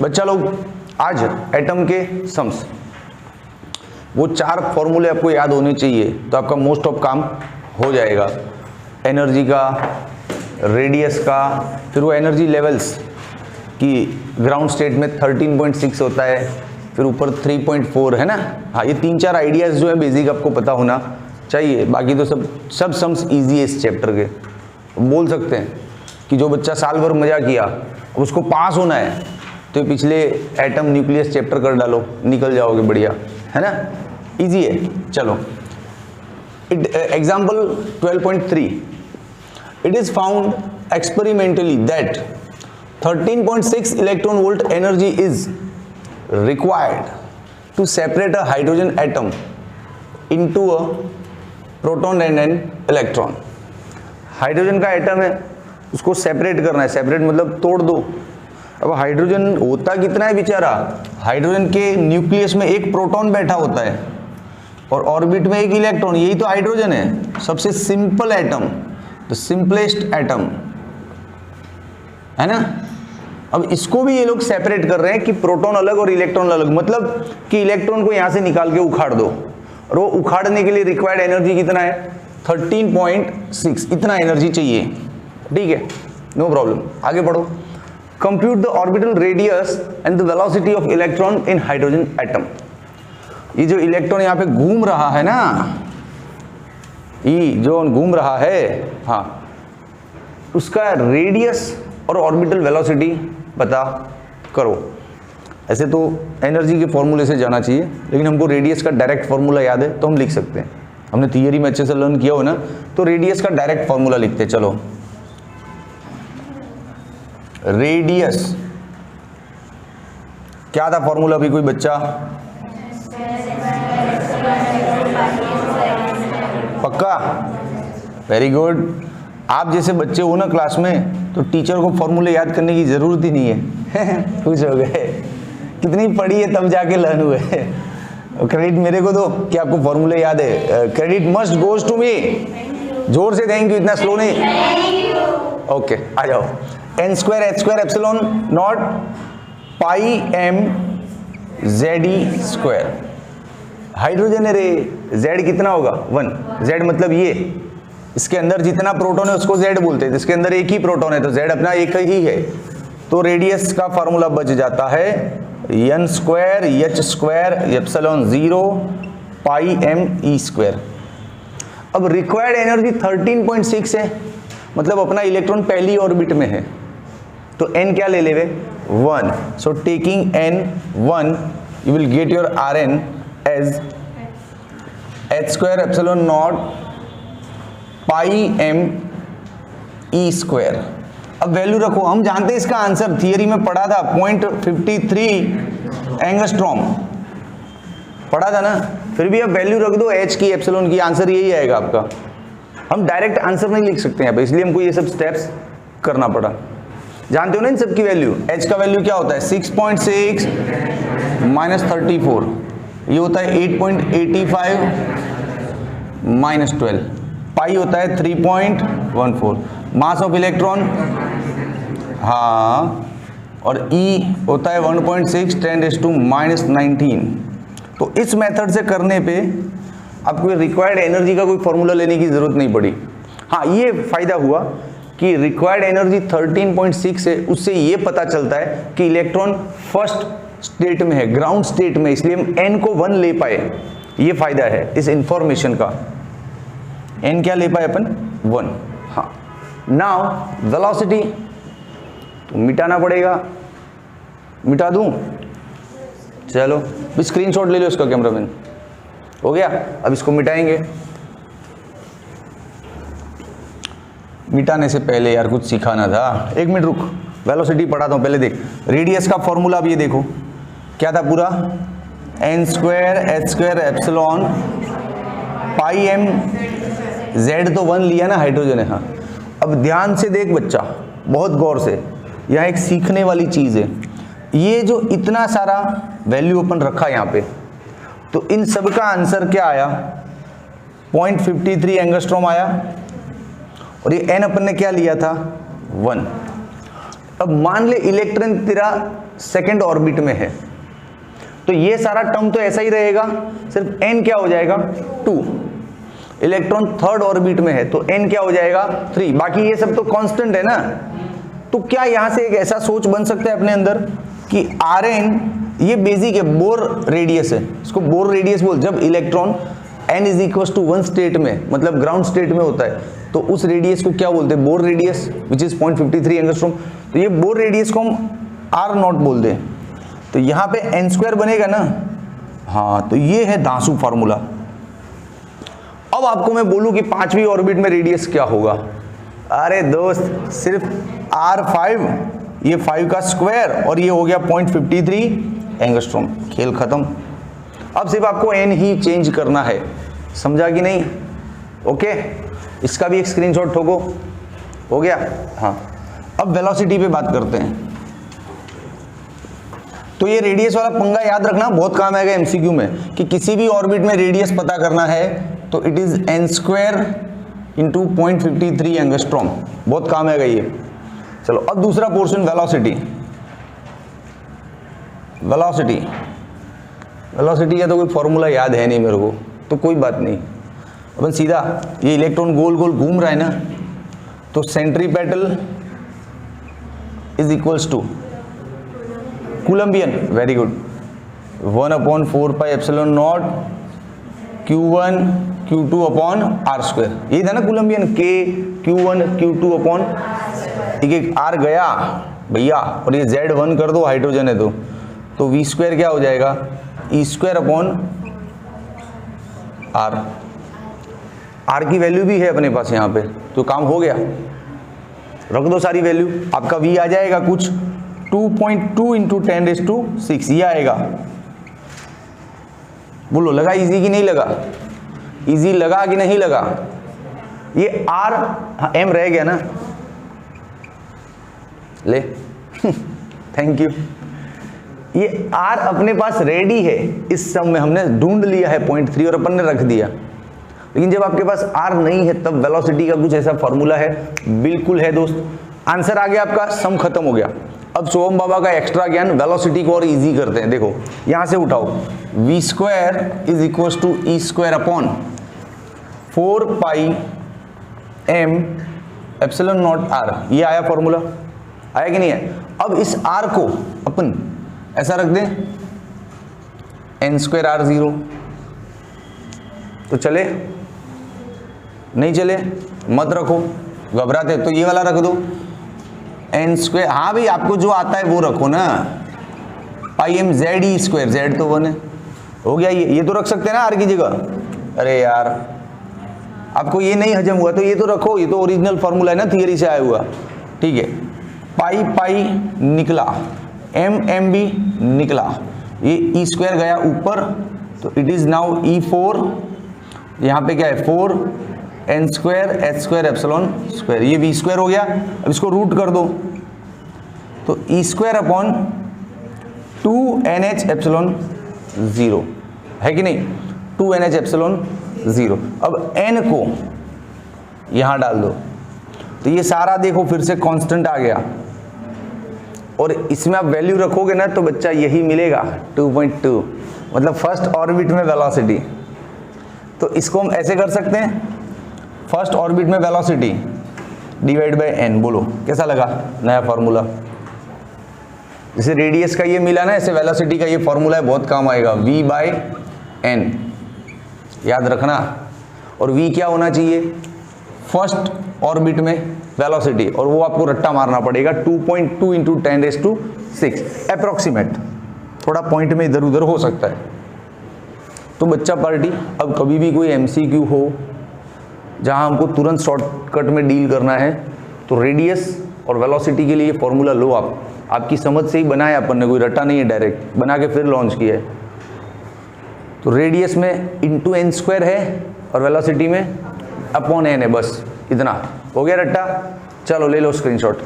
बच्चा लोग आज एटम के सम्स, वो 4 फॉर्मूले आपको याद होने चाहिए तो आपका मोस्ट ऑफ काम हो जाएगा। एनर्जी का, रेडियस का, फिर वो एनर्जी लेवल्स कि ग्राउंड स्टेट में 13.6 होता है, फिर ऊपर 3.4 है ना। हाँ, ये 3-4 आइडियाज जो है बेसिक आपको पता होना चाहिए। बाकी तो सब सम्स इजी है इस चैप्टर के। बोल सकते हैं कि जो बच्चा साल भर मजा किया उसको पास होना है तो पिछले एटम न्यूक्लियस चैप्टर कर डालो, निकल जाओगे बढ़िया, है ना, इजी है। चलो example 12.3, it is found experimentally that 13.6 electron volt energy is required to separate a hydrogen atom into a proton and an electron. Hydrogen का एटम है, उसको सेपरेट करना है। सेपरेट मतलब तोड़ दो। अब हाइड्रोजन होता कितना है बेचारा, हाइड्रोजन के न्यूक्लियस में एक प्रोटॉन बैठा होता है और ऑर्बिट में एक इलेक्ट्रॉन, यही तो हाइड्रोजन है, सबसे simple atom, the simplest atom, है ना। अब इसको भी ये लोग सेपरेट कर रहे हैं कि प्रोटॉन अलग और इलेक्ट्रॉन अलग, मतलब कि इलेक्ट्रॉन को यहां से निकाल के उखाड़ दो, और वो उखाड़ने के लिए रिक्वायर्ड एनर्जी कितना है, 13.6, इतना एनर्जी चाहिए। ठीक है, नो प्रॉब्लम, आगे पढ़ो। Compute the orbital radius and the velocity of electron in hydrogen atom. ये जो इलेक्ट्रॉन यहाँ पे घूम रहा है ना, ये जो घूम रहा है, हाँ, उसका रेडियस और ऑर्बिटल वेलोसिटी पता करो। ऐसे तो एनर्जी के फॉर्मूले से जाना चाहिए, लेकिन हमको रेडियस का डायरेक्ट फॉर्मूला याद है तो हम लिख सकते हैं। हमने थियरी में अच्छे से लर्न किया हो ना, तो रेडियस का डायरेक्ट फॉर्मूला लिखते हैं। चलो, रेडियस क्या था फॉर्मूला, अभी कोई बच्चा पक्का? Very good. आप जैसे बच्चे हो ना क्लास में, तो टीचर को फॉर्मूले याद करने की जरूरत ही नहीं है। खुश हो गए, कितनी पढ़ी है तब जाके लर्न हुए। क्रेडिट मेरे को दो कि आपको फॉर्मूले याद है। Credit must goes to me. जोर से थैंक यू, इतना स्लो नहीं। ओके, आ जाओ। n square h square epsilon not pi m z square. Hydrogen है रे, z कितना होगा 1। z मतलब ये, इसके अंदर जितना प्रोटॉन है उसको z बोलते हैं, इसके अंदर एक ही प्रोटॉन है तो z अपना एक ही है। तो रेडियस का फॉर्मूला बच जाता है n square h square epsilon 0 पाई m e स्क्वायर। अब रिक्वायर्ड एनर्जी 13.6 है, मतलब अपना इलेक्ट्रॉन पहली ऑर्बिट में है, तो n क्या ले लेवे 1। So taking n 1 you will get your Rn as h square epsilon not pi m e square. अब वैल्यू रखो, हम जानते हैं इसका आंसर, थियरी में पढ़ा था 0.53 एंगस्ट्रॉम पढ़ा था ना। फिर भी अब वैल्यू रख दो h की, एप्सिलॉन की, आंसर यही आएगा आपका। हम डायरेक्ट आंसर नहीं लिख सकते हैं, इसलिए हमको ये सब स्टेप्स करना पड़ा। जानते हो ना इन सब की वैल्यू, h का वैल्यू क्या होता है 6.6 माइनस 34, ये होता है 8.85 माइनस 12, पाई होता है 3.14, मास ऑफ इलेक्ट्रॉन, हाँ, और E होता है 1.6 10⁻⁻⁹। तो इस मेथड से करने पे आपको रिक्वायर्ड एनर्जी का कोई फॉर्मूला लेने की जरूरत नहीं पड़ी। हाँ, ये फायदा हुआ कि रिक्वायर्ड एनर्जी 13.6 है, उससे ये पता चलता है कि इलेक्ट्रॉन फर्स्ट स्टेट में है, ग्राउंड स्टेट में, इसलिए हम n को 1 ले पाए। ये फायदा है इस इंफॉर्मेशन का, n क्या ले पाए अपन 1। हाँ, नाउ वेलोसिटी तो मिटाना पड़ेगा, मिटा दूं? चलो स्क्रीनशॉट ले लो इसका कैमरामैन, हो गया। अब इसको मिटाएंगे। मिटाने से पहले यार कुछ सिखाना था, 1 मिनट रुक, वेलोसिटी पढ़ाता हूँ पहले। देख रेडियस का फॉर्मूला, अब ये देखो क्या था पूरा, n square h square epsilon pi m, z तो 1 लिया ना, हाइड्रोजन है। हाँ, अब ध्यान से देख बच्चा, बहुत गौर से, यहाँ एक सीखने वाली चीज है। ये जो इतना सारा वैल्यू अपन रखा यहाँ पे, तो इन सब का आंसर क्या आया 0.53 एंगस्ट्रॉम आया, और ये n अपन ने क्या लिया था 1। अब मान ले इलेक्ट्रॉन तेरा सेकेंड ऑर्बिट में है, तो ये सारा टर्म तो ऐसा ही रहेगा, सिर्फ n क्या हो जाएगा 2। इलेक्ट्रॉन थर्ड ऑर्बिट में है तो n क्या हो जाएगा 3, बाकी ये सब तो कांस्टेंट है ना। तो क्या यहां से एक ऐसा सोच बन सकता है अपने अंदर कि Rn ये बेसिक है, बोर रेडियस है, इसको बोर रेडियस बोल। जब electron n is equal to 1 state में, मतलब ग्राउंड स्टेट में होता है, तो उस रेडियस को क्या बोलते हैं, bore radius, which is 0.53 angstrom. तो ये बोर रेडियस को हम R0 बोल दें, तो यहाँ पे n² बनेगा ना। हाँ, तो ये है दांसू फार्मूला। अब आपको मैं बोलूं कि 5वीं ऑर्बिट में रेडियस क्या होगा, अरे दोस्त सिर्फ R5, ये 5 का स्क्वायर और ये हो गया 0.53 एंगस्ट्रॉम, खेल खत्म। अब सिर्फ आपको n ही चेंज करना है, समझा कि नहीं? ओके, इसका भी एक स्क्रीनशॉट ठोको, हो गया। हाँ, अब वेलोसिटी पे बात करते हैं। तो ये रेडियस वाला पंगा याद रखना, बहुत काम आएगा एमसीक्यू में, कि किसी भी ऑर्बिट में रेडियस पता करना है तो it is n² into 0.53 angstrom, बहुत काम आएगा ये। चलो अब दूसरा पोर्शन, वेलोसिटी। वेलोसिटी का तो कोई फॉर्मूला याद है नहीं मेरे को, तो कोई बात नहीं, अपन सीधा, ये इलेक्ट्रॉन गोल गोल घूम रहा है ना, तो centripetal is equals to Coulombian, very good, 1/4 pi epsilon naught Q1 Q2 upon R², यही था ना कूलम्बियन, K Q1 Q2 अपॉन, ठीक है, R गया भैया, और ये Z1 कर दो, हाइड्रोजन है तो V² क्या हो जाएगा, E² अपॉन R की वैल्यू भी है अपने पास यहाँ पे, तो काम हो गया, रख दो सारी वैल्यू, आपका V आ जाएगा कुछ 2.2 इंटू 10⁶, ये आएगा। बोलो लगा इजी कि नहीं लगा? इजी लगा कि नहीं लगा? ये R, हाँ M रह गया ना, ले थैंक यू। ये R अपने पास रेडी है, इस सम में हमने ढूंढ लिया है 0.3 और अपन ने रख दिया। लेकिन जब आपके पास R नहीं है तब वेलोसिटी का कुछ ऐसा फॉर्मूला है, बिल्कुल है दोस्त। आंसर आ गया आपका, सम खत्म हो गया। अब सोहम बाबा का एक्स्ट्रा ज्ञान, वेलोसिटी को और इजी करते हैं। देखो यहां से उठाओ, v² is equal to E² upon 4 pi m epsilon not R, ये आया फॉर्मूला, आया कि नहीं है? अब इस R को अपन ऐसा रख दें, n² R0, तो चले नहीं चले मत रखो, घबराते तो ये वाला रख दो, n², हाँ भाई आपको जो आता है वो रखो ना, पाई m ZE², Z तो 1 है, हो गया। ये तो रख सकते हैं ना R की जगह। अरे यार आपको ये नहीं हजम हुआ तो ये तो रखो, ये तो ओरिजिनल फॉर्मूला है ना, थियरी से आया हुआ, ठीक है। पाई पाई निकला, m भी निकला, ये E² गया ऊपर, तो इट इज नाउ E4, यहाँ पे क्या है 4 n² h² एप्सिलॉन स्क्वायर, ये v² हो गया। अब इसको रूट कर दो, तो E² अपॉन 2NH एप्सिलॉन 0 है कि नहीं, 2NH एप्सिलॉन 0। अब n को यहां डाल दो, तो ये सारा देखो फिर से कांस्टेंट आ गया, और इसमें आप वैल्यू रखोगे ना तो बच्चा यही मिलेगा 2.2, मतलब फर्स्ट ऑर्बिट में वेलोसिटी। तो इसको हम ऐसे कर सकते हैं, फर्स्ट ऑर्बिट में वेलोसिटी डिवाइड बाय n, बोलो कैसा लगा नया फॉर्मूला? जैसे रेडियस का ये मिला ना, ऐसे वेलोसिटी का ये फॉर्मूला है, बहुत काम आएगा, v/n, याद रखना। और v क्या होना चाहिए, फर्स्ट ऑर्बिट में वेलोसिटी, और वो आपको रट्टा मारना पड़ेगा 2.2 इंटू 10⁶, अप्रोक्सीमेट, थोड़ा पॉइंट में इधर उधर हो सकता है। तो बच्चा पार्टी, अब कभी भी कोई MCQ हो जहां हमको तुरंत शॉर्टकट में डील करना है, तो रेडियस और वेलोसिटी के लिए फॉर्मूला लो आप, आपकी समझ से ही बनाया अपन ने, कोई रटा नहीं है, डायरेक्ट बना के फिर लॉन्च किया है। तो रेडियस में इंटू n² है और वेलोसिटी में अपॉन n है, बस इतना हो गया रट्टा। चलो ले लो स्क्रीनशॉट।